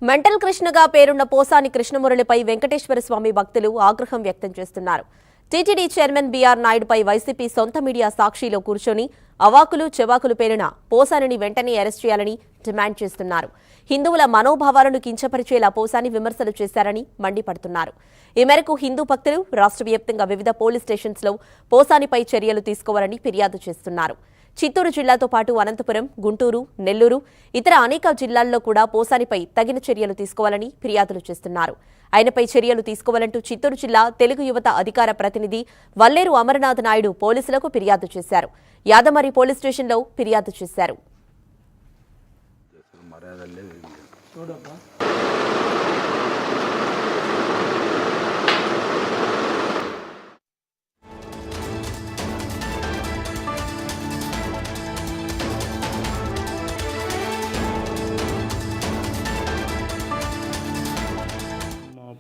Mental కృష్ణగా పేరున్న పోసాని కృష్ణమురళిపై వెంకటేశ్వర స్వామి భక్తులు ఆగ్రహం వ్యక్తం చేస్తున్నారు. టీటీడీ చైర్మన్ బీఆర్ నాయుడుపై వైసీపీ సొంత మీడియా సాక్షిలో కూర్చొని అవాకులు చెవాకులు పేరిన పోసానిని వెంటనే అరెస్ట్ చేయాలని డిమాండ్ చేస్తున్నారు. హిందువుల మనోభావాలను కించపరిచేలా పోసాని విమర్శలు చేశారని మండిపడుతున్నారు. ఈ మేరకు హిందూ భక్తులు రాష్ట్ర వ్యాప్తంగా వివిధ పోలీస్ స్టేషన్స్లో పోసానిపై చర్యలు తీసుకోవాలని ఫిర్యాదు చేస్తున్నారు. చిత్తూరు జిల్లాతో పాటు అనంతపురం, గుంటూరు, నెల్లూరు, ఇతర అనేక జిల్లాల్లో కూడా పోసానిపై తగిన చర్యలు తీసుకోవాలని ఫిర్యాదులు చేస్తున్నారు. ఆయనపై చర్యలు తీసుకోవాలంటూ చిత్తూరు జిల్లా తెలుగు యువత అధికార ప్రతినిధి వల్లేరు అమరనాథ్ నాయుడు పోలీసులకు ఫిర్యాదు చేశారు. యాదమరి పోలీస్ స్టేషన్లో ఫిర్యాదు చేశారు.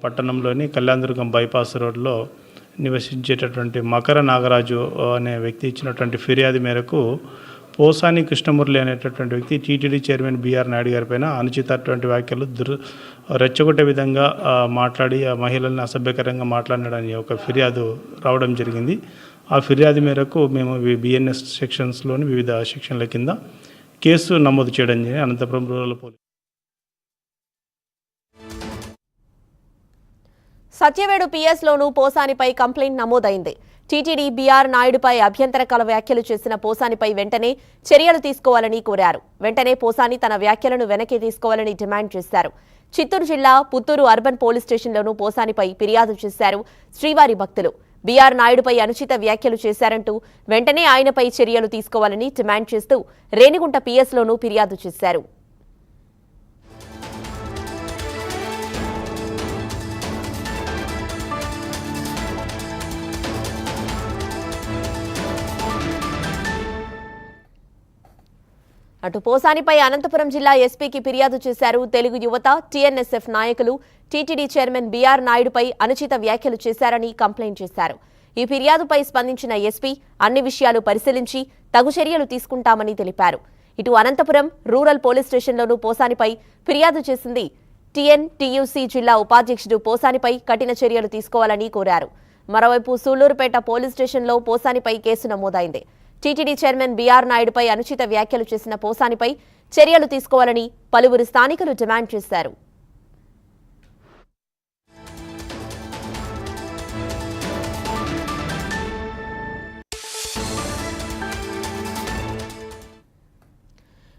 పట్టణంలోని కళ్యాణదుర్గం బైపాస్ రోడ్లో నివసించేటటువంటి మకర నాగరాజు అనే వ్యక్తి ఇచ్చినటువంటి ఫిర్యాదు మేరకు పోసాని కృష్ణమురళి అనేటటువంటి వ్యక్తి టీటీడీ చైర్మన్ బీఆర్ నాయుడు గారి పైన అనుచితటువంటి వ్యాఖ్యలు రెచ్చగొట్టే విధంగా మాట్లాడి ఆ మహిళల్ని అసభ్యకరంగా మాట్లాడడానికి ఒక ఫిర్యాదు రావడం జరిగింది. ఆ ఫిర్యాదు మేరకు మేము బిఎన్ఎస్ సెక్షన్స్లోని వివిధ సెక్షన్ల కింద కేసు నమోదు చేయడం జరిగింది. అనంతపురం రూరల్ పోలీస్ సత్యవేడు పిఎస్లోనూ పోసానిపై కంప్లైంట్ నమోదైంది. టీటీడీ బీఆర్ నాయుడుపై అభ్యంతరకర వ్యాఖ్యలు చేసిన పోసానిపై వెంటనే చర్యలు తీసుకోవాలని కోరారు. వెంటనే పోసాని తన వ్యాఖ్యలను వెనక్కి తీసుకోవాలని డిమాండ్ చేశారు. చిత్తూరు జిల్లా పుత్తూరు అర్బన్ పోలీస్ స్టేషన్లోనూ పోసానిపై ఫిర్యాదు చేశారు శ్రీవారి భక్తులు. బీఆర్ నాయుడుపై అనుచిత వ్యాఖ్యలు చేశారంటూ వెంటనే ఆయనపై చర్యలు తీసుకోవాలని డిమాండ్ చేస్తూ రేణిగుంట పిఎస్లోనూ ఫిర్యాదు చేశారు. అటు పోసానిపై అనంతపురం జిల్లా ఎస్పీకి ఫిర్యాదు చేశారు తెలుగు యువత, టీఎన్ఎస్ఎఫ్ నాయకులు. టీటీడీ చైర్మన్ బీఆర్ నాయుడుపై అనుచిత వ్యాఖ్యలు చేశారని కంప్లైంట్ చేశారు. ఈ ఫిర్యాదుపై స్పందించిన ఎస్పీ అన్ని విషయాలు పరిశీలించి తగు చర్యలు తీసుకుంటామని తెలిపారు. ఇటు అనంతపురం రూరల్ పోలీస్ స్టేషన్లోనూ పోసానిపై ఫిర్యాదు చేసింది. టీఎన్టీయూసీ జిల్లా ఉపాధ్యక్షుడు పోసానిపై కఠిన చర్యలు తీసుకోవాలని కోరారు. మరోవైపు సూళ్లూరుపేట పోలీస్ స్టేషన్లో పోసానిపై కేసు నమోదైంది. టీటీడీ చైర్మన్ బీఆర్ నాయుడుపై అనుచిత వ్యాఖ్యలు చేసిన పోసానిపై చర్యలు తీసుకోవాలని పలువురు స్థానికులు డిమాండ్ చేశారు.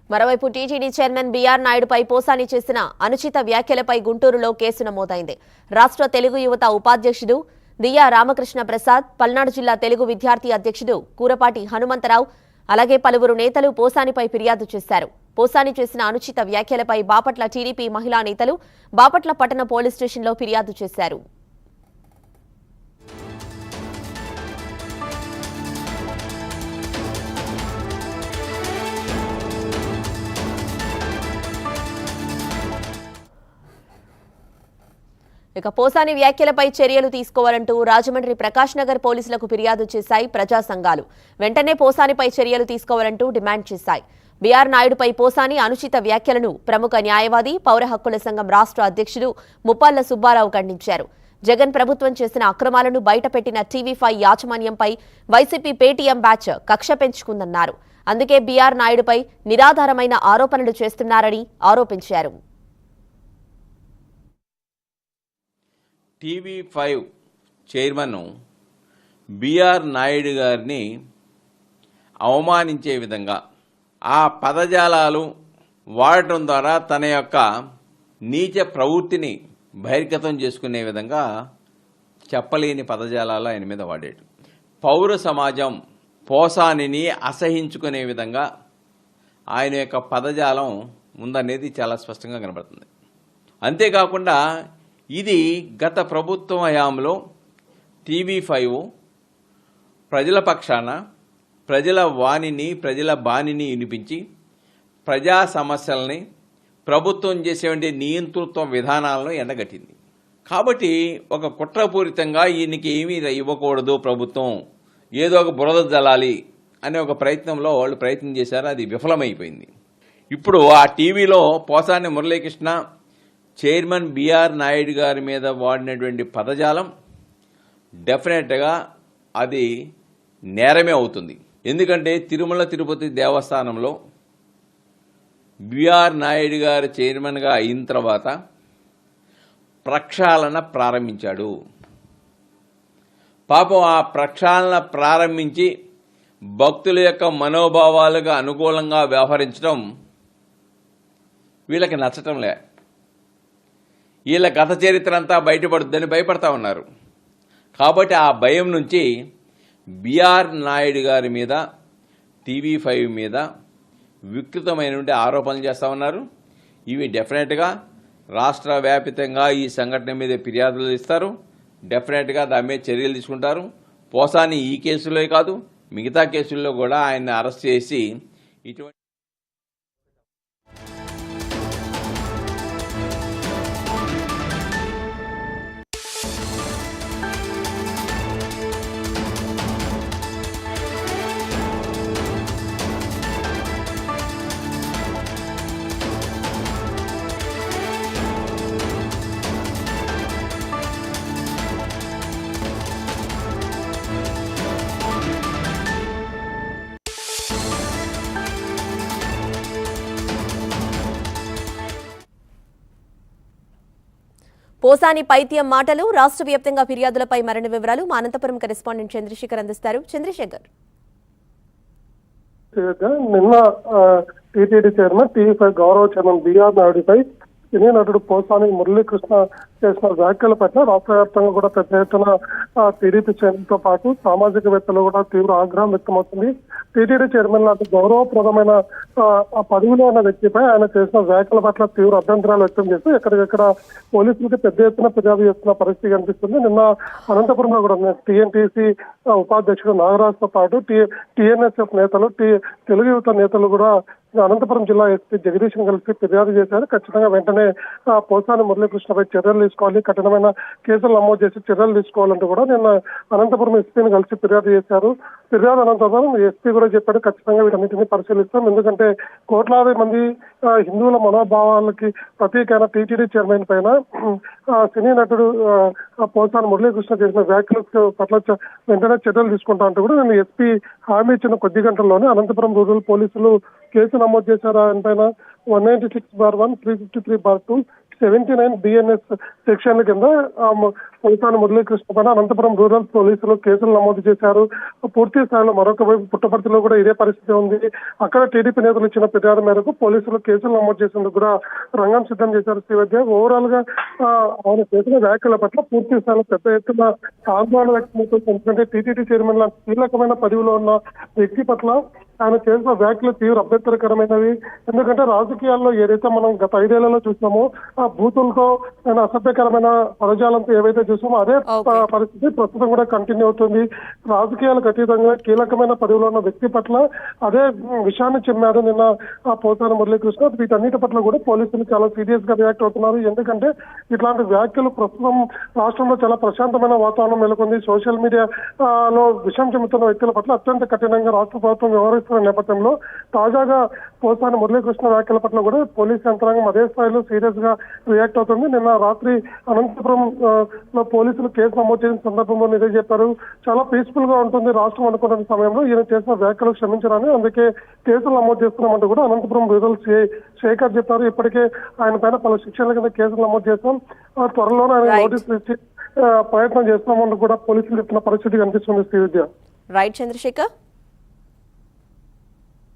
మరోవైపు టీటీడీ చైర్మన్ బీఆర్ నాయుడుపై పోసాని చేసిన అనుచిత వ్యాఖ్యలపై గుంటూరులో కేసు నమోదైంది. రాష్ట్ర తెలుగు యువత ఉపాధ్యక్షుడు దియా రామకృష్ణ ప్రసాద్, పల్నాడు జిల్లా తెలుగు విద్యార్థి అధ్యక్షుడు కూరపాటి హనుమంతరావు, అలాగే పలువురు నేతలు పోసానిపై ఫిర్యాదు చేశారు. పోసాని చేసిన అనుచిత వ్యాఖ్యలపై బాపట్ల టీడీపీ మహిళా నేతలు బాపట్ల పట్టణ పోలీస్ స్టేషన్లో ఫిర్యాదు చేశారు. ఇక పోసాని వ్యాఖ్యలపై చర్యలు తీసుకోవాలంటూ రాజమండ్రి ప్రకాష్ నగర్ పోలీసులకు ఫిర్యాదు చేశాయి ప్రజా సంఘాలు. వెంటనే పోసానిపై చర్యలు తీసుకోవాలంటూ డిమాండ్ చేశాయి. బీఆర్ నాయుడుపై పోసాని అనుచిత వ్యాఖ్యలను ప్రముఖ న్యాయవాది, పౌర హక్కుల సంఘం రాష్ట్ర అధ్యక్షుడు ముప్పాళ్ల సుబ్బారావు ఖండించారు. జగన్ ప్రభుత్వం చేసిన అక్రమాలను బయటపెట్టిన టీవీ5 యాజమాన్యంపై వైసీపీ పేటీఎం బ్యాచ్ కక్ష పెంచుకుందన్నారు. అందుకే బీఆర్ నాయుడుపై నిరాధారమైన ఆరోపణలు చేస్తున్నారని ఆరోపించారు. టీవీ5 చైర్మన్ బీఆర్ నాయుడు గారిని అవమానించే విధంగా ఆ పదజాలాలు వాడటం ద్వారా తన యొక్క నీచ ప్రవృత్తిని బహిర్గతం చేసుకునే విధంగా చెప్పలేని పదజాలాలు ఆయన మీద వాడాడు. పౌర సమాజం పోసానిని అసహించుకునే విధంగా ఆయన యొక్క పదజాలం ఉందనేది చాలా స్పష్టంగా కనబడుతుంది. అంతేకాకుండా ఇది గత ప్రభుత్వం హయాంలో టీవీ5 ప్రజల పక్షాన ప్రజల వాణిని, ప్రజల బాణిని వినిపించి ప్రజా సమస్యల్ని, ప్రభుత్వం చేసేటువంటి నియంతృత్వ విధానాలను ఎండగట్టింది. కాబట్టి ఒక కుట్రపూరితంగా ఈయనకి ఏమీ ఇవ్వకూడదు ప్రభుత్వం, ఏదో ఒక బురద జల్లాలి అనే ఒక ప్రయత్నంలో వాళ్ళు ప్రయత్నం చేశారు. అది విఫలమైపోయింది. ఇప్పుడు ఆ టీవీలో పోసాని మురళీకృష్ణ చైర్మన్ బిఆర్ నాయుడు గారి మీద వాడినటువంటి పదజాలం డెఫినెట్గా అది నేరమే అవుతుంది. ఎందుకంటే తిరుమల తిరుపతి దేవస్థానంలో బిఆర్ నాయుడు గారు చైర్మన్గా అయిన తర్వాత ప్రక్షాళన ప్రారంభించాడు. పాపం ఆ ప్రక్షాళన ప్రారంభించి భక్తుల యొక్క మనోభావాలకు అనుకూలంగా వ్యవహరించడం వీళ్ళకి నచ్చటం లే. వీళ్ళ గత చరిత్ర అంతా బయటపడుద్దని భయపడతా ఉన్నారు. కాబట్టి ఆ భయం నుంచి బిఆర్ నాయుడు గారి మీద TV5 మీద వికృతమైనటువంటి ఆరోపణలు చేస్తూ ఉన్నారు. ఇవి డెఫినెట్గా రాష్ట్ర వ్యాపితంగా ఈ సంఘటన మీద ఫిర్యాదులు ఇస్తారు. డెఫినెట్గా దాని మీద చర్యలు తీసుకుంటారు. పోసాని ఈ కేసులో కాదు, మిగతా కేసుల్లో కూడా ఆయన్ని అరెస్ట్ చేసి ఇటువంటి పోసాని పైత్యం మాటలు, రాష్ట్ర వ్యాప్తంగా ఫిర్యాదులపై మరిన్ని వివరాలు మా అనంతపురం కరెస్పాండెంట్ చంద్రశేఖర్ అందిస్తారు. చంద్రశేఖర్, నిన్న టీటీడీ చైర్మన్ TV5 గౌరవ చైర్మన్ బిఆర్ నాయుడుపై సినీ నటుడు పోసాని మురళీకృష్ణ చేసిన వ్యాఖ్యల పట్ల రాష్ట్ర వ్యాప్తంగా కూడా పెద్ద ఎత్తున టీడీపీ చైర్మన్తో పాటు సామాజికవేత్తలు కూడా తీవ్ర ఆగ్రహం వ్యక్తమవుతుంది. టీటీడీ చైర్మన్ లాంటి గౌరవప్రదమైన ఆ పదవిలో ఉన్న వ్యక్తిపై ఆయన చేసిన వ్యాఖ్యల పట్ల తీవ్ర అభ్యంతరాలు వ్యక్తం చేస్తూ ఎక్కడికెక్కడ పోలీసులకి పెద్ద ఎత్తున ఫిర్యాదు చేస్తున్న పరిస్థితి కనిపిస్తుంది. నిన్న అనంతపురంలో కూడా TNTC ఉపాధ్యక్షుడు నాగరాజ్తో పాటు TNSF నేతలు, తెలుగు యువత నేతలు కూడా అనంతపురం జిల్లా ఎస్పీ జగదీష్ని కలిసి ఫిర్యాదు చేశారు. ఖచ్చితంగా వెంటనే పోసాని మురళీకృష్ణపై చర్యలు తీసుకోవాలి, కఠినమైన కేసులు నమోదు చేసి చర్యలు తీసుకోవాలంటూ కూడా నిన్న అనంతపురం ఎస్పీని కలిసి ఫిర్యాదు చేశారు. ఫిర్యాదు అనంతరం ఎస్పీ కూడా చెప్పాడు, ఖచ్చితంగా వీటన్నింటినీ పరిశీలిస్తాం. ఎందుకంటే కోట్లాది మంది హిందువుల మనోభావాలకి ప్రతీకైన టీటీడీ చైర్మన్ పైన సినీ నటుడు పోసాని మురళీకృష్ణ చేసిన వ్యాఖ్యల పట్ల వెంటనే చర్యలు తీసుకుంటా అంటూ కూడా నేను ఎస్పీ హామీ ఇచ్చిన కొద్ది గంటల్లోనే అనంతపురం రూరల్ పోలీసులు కేసు నమోదు చేశారు. ఆయన పైన 196/1, 353/2, 79 BNS సెక్షన్ల కింద పోసాని మురళీకృష్ణ పైన అనంతపురం రూరల్ పోలీసులు కేసులు నమోదు చేశారు. పూర్తి స్థాయిలో మరొక వైపు పుట్టపర్తిలో కూడా ఇదే పరిస్థితి ఉంది. అక్కడ టీడీపీ నేతలు ఇచ్చిన ఫిర్యాదు మేరకు పోలీసులు కేసులు నమోదు చేసేందుకు కూడా రంగం సిద్ధం చేశారు. శ్రీవిద్య ఓవరాల్ గా ఆయన చేసిన వ్యాఖ్యల పట్ల పూర్తి స్థాయిలో పెద్ద ఎత్తున ఆందోళన వ్యక్తమవుతుంది. ఎందుకంటే టీటీడీ చైర్మన్ లాంటి కీలకమైన పదవిలో ఉన్న వ్యక్తి పట్ల ఆయన చేసిన వ్యాఖ్యలు తీవ్ర అభ్యంతరకరమైనవి. ఎందుకంటే రాజకీయాల్లో ఏదైతే మనం గత 5 ఏళ్లలో చూసామో ఆ బూతులతో అసభ్యకరమైన పదజాలంతో ఏవైతే చూసామో అదే పరిస్థితి ప్రస్తుతం కూడా కంటిన్యూ అవుతుంది. రాజకీయాలకు అతీతంగా కీలకమైన పదవిలో ఉన్న వ్యక్తి పట్ల అదే విషయాన్ని చెప్పారు నిన్న పోసాని మురళీకృష్ణ. వీటన్నిటి పట్ల కూడా పోలీసులు చాలా సీరియస్ గా రియాక్ట్ అవుతున్నారు. ఎందుకంటే ఇట్లాంటి వ్యాఖ్యలు ప్రస్తుతం రాష్ట్రంలో చాలా ప్రశాంతమైన వాతావరణం నెలకొంది. సోషల్ మీడియాలో విషయం చెబుతున్న వ్యక్తుల పట్ల అత్యంత కఠినంగా రాష్ట్ర ప్రభుత్వం వ్యవహరిస్తున్న నేపథ్యంలో తాజాగా పోసాని మురళీకృష్ణ వ్యాఖ్యల పట్ల కూడా పోలీస్ యంత్రాంగం అదే స్థాయిలో సీరియస్ గా రియాక్ట్ అవుతుంది. నిన్న రాత్రి అనంతపురం లో పోలీసులు కేసు నమోదు చేసిన సందర్భంలో ఇదే చెప్పారు, చాలా పీస్ఫుల్ గా ఉంటుంది రాష్ట్రం అనుకున్న సమయంలో ఈయన చేసిన వ్యాఖ్యలు క్షమించరని, అందుకే కేసులు నమోదు చేస్తున్నామంటూ కూడా అనంతపురం రూరల్ శేఖర్ చెప్పారు. ఇప్పటికే ఆయన పైన పలు శిక్షల కింద కేసులు నమోదు చేస్తాం, త్వరలోనే ఆయన నోటీసులు ఇచ్చి ప్రయత్నం చేస్తున్నామంటూ కూడా పోలీసులు చెప్తున్న పరిస్థితి కనిపిస్తుంది. శ్రీవిద్య. రైట్ చంద్రశేఖర్.